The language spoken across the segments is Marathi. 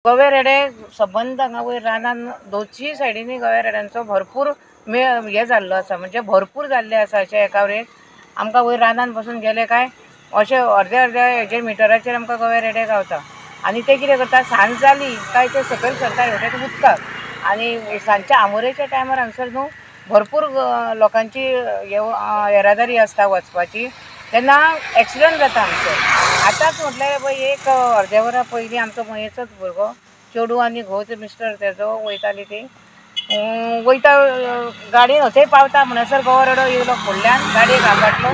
गवे रेडे संबंध हांगा वयर रानान दोनशीय सायडींनी गवे रेड्यांचो भरपूर हे जाल्लो आसा, म्हणजे भरपूर जाल्ले आसा अशें एका वरेक आमकां वयर रानान बसून गेले काय अशें अर्द्या अर्द्या हेजेर मिटराचेर आमकां गवे रेडे गावता आनी ते कितें करता सांज जाली काय ते सकयल सरता हेवटेक उदकाक आनी सांजच्या आमोरेच्या टायमार हांगसर न्हू भरपूर लोकांची येरादारी आसता वचपाची तेन्ना एक्सिडंट जाता हांगसर। आतांच म्हटल्यार पळय एक अर्द्या वरा पयलीं आमचो मयेचोच भुरगो चेडू आनी घोव मिस्टर तेजो वयताली ती वयता गाडयेन थंय पावता म्हणसर गवो रेडो येयलो फुडल्यान गाडयेक आपटलो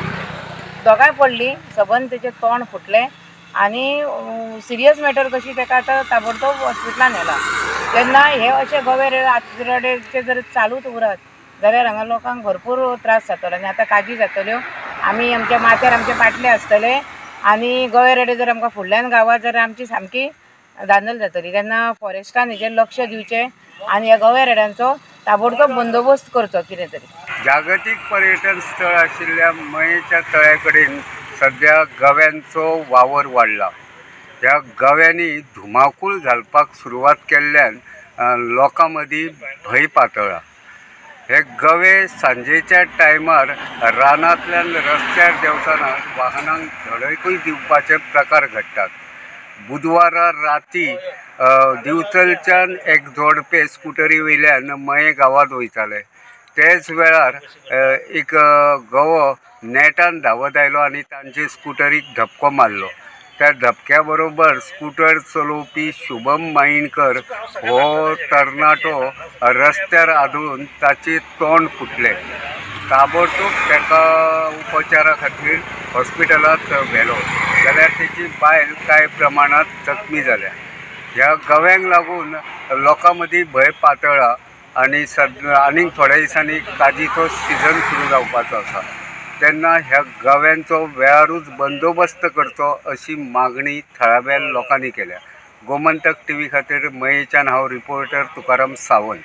दोगांय पडलीं सबंद तेजें तोंड फुटलें आनी सिरियस मॅटर कशी ताका आतां ताबडतोब हॉस्पिटलान व्हेला। तेन्ना हे अशे गवे रेडे जर चालूच उरत जाल्यार हांगा लोकांक भरपूर त्रास जातलो आनी आतां काजी जातल्यो। आमी आमच्या माथ्यार आमचे पाटले आसतले आनी गवे रेडे जर आमकां फुडल्यान गावात जाल्यार आमची सामकी धांदल जातली। तेन्ना फॉरेस्टान हेजेर लक्ष दिवचें आनी ह्या गवे रेड्यांचो ताबडतोब बंदोबस्त करचो कितें तरी। जागतीक पर्यटन स्थळ आशिल्ल्या मयेच्या तळ्या कडेन सद्या गव्यांचो वावर वाडला। ह्या गव्यांनी धुमाकूळ घालपाक सुरवात केल्ल्यान लोकां मदीं भंय पातळ्ळा। हे गवे सांजेच्या टायमार रानांतल्यान रस्त्यार देंवतना वाहनांक धडकूय दिवपाचे प्रकार घडटात। बुधवारा राती दिवचलच्यान एक जोडपे स्कुटरी वयल्यान मये गांवांत वयताले तेच वेळार एक गवो नेटान धांवत आयलो आनी तांचे स्कुटरीक धपको मारलो। त्या धपक्या बरोबर स्कूटर चलोवपी शुभम मायणकर हो तरणाटो रस्त्यार आदळून ताचे तोंड फुटलें। ताबडतोब ताका उपचारा खातीर हॉस्पिटलांत व्हेलो जाल्यार तेची बायल कांय प्रमाणांत जखमी जाल्या। ह्या गव्यांक लागून लोकां मदीं भंय पातळ्ळा आनी आनीक थोड्या दिसांनी काजीचो सिजन सुरू जावपाचो आसा। तेन्ना ह्या गव्यांचो वेळारूच बंदोबस्त करचो अशी मागणी थळाव्या लोकांनी केल्या। गोमंतक टीव्ही खातीर मयेच्यान हांव रिपोर्टर तुकाराम सावंत।